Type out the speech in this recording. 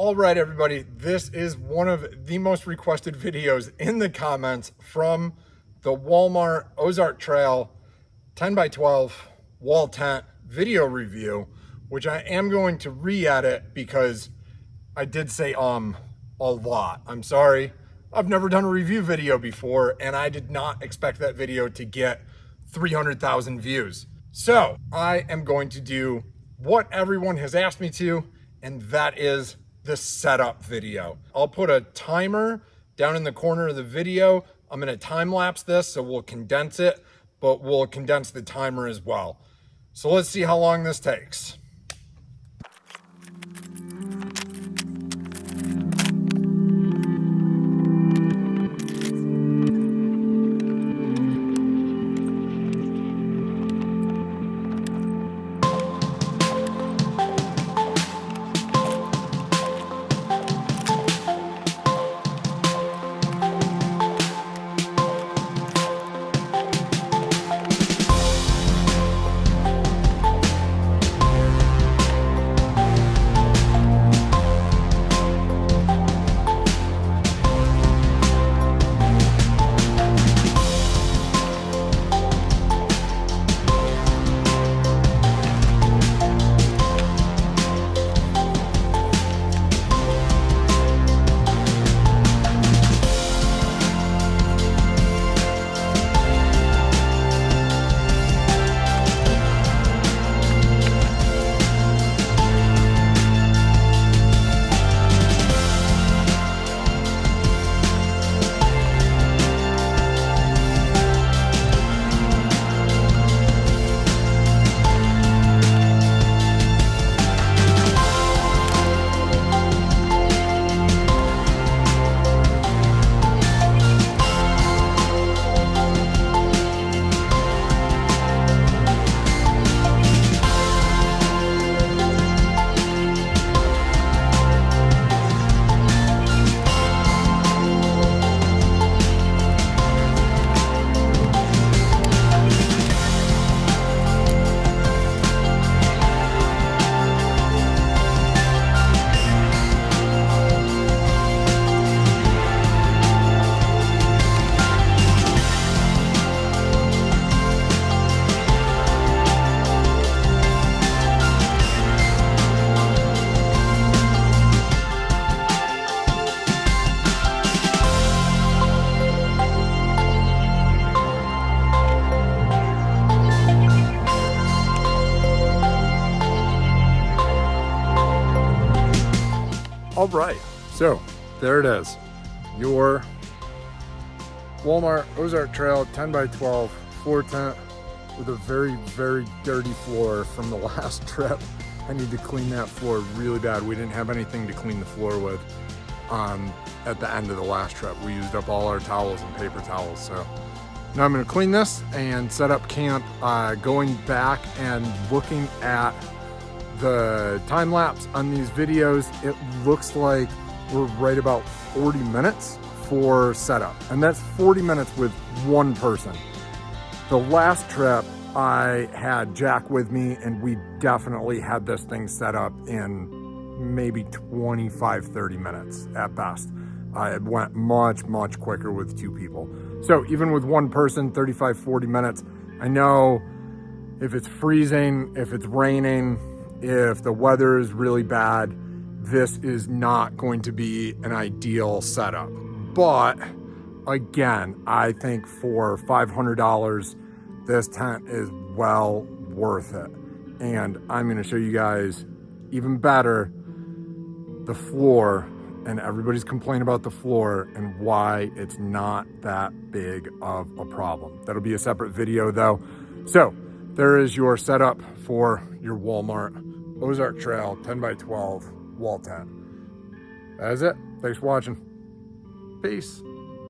All right, everybody, this is one of the most requested videos in the comments from the Walmart Ozark Trail 10x12 wall tent video review, which I am going to re-edit because I did say a lot. I'm sorry. I've never done a review video before, and I did not expect that video to get 300,000 views. So I am going to do what everyone has asked me to, and that is the setup video. I'll put a timer down in the corner of the video. I'm gonna time lapse this, so we'll condense it, but we'll condense the timer as well. So let's see how long this takes. All right, so there it is. Your Walmart Ozark Trail 10x12 floor tent with a very, very dirty floor from the last trip. I need to clean that floor really bad. We didn't have anything to clean the floor with at the end of the last trip. We used up all our towels and paper towels. So now I'm gonna clean this and set up camp. Going back and looking at the time lapse on these videos, it looks like we're right about 40 minutes for setup, and that's 40 minutes with one person. The last trip I had Jack with me, and we definitely had this thing set up in maybe 25-30 minutes at best. It went much quicker with two people. So even with one person, 35-40 minutes. I know if it's freezing, if it's raining, if the weather is really bad, this is not going to be an ideal setup. But again, I think for $500, this tent is well worth it. And I'm gonna show you guys even better the floor, and everybody's complaining about the floor and why it's not that big of a problem. That'll be a separate video though. So there is your setup for your Walmart Ozark Trail 10x12 wall tent. That is it. Thanks for watching. Peace.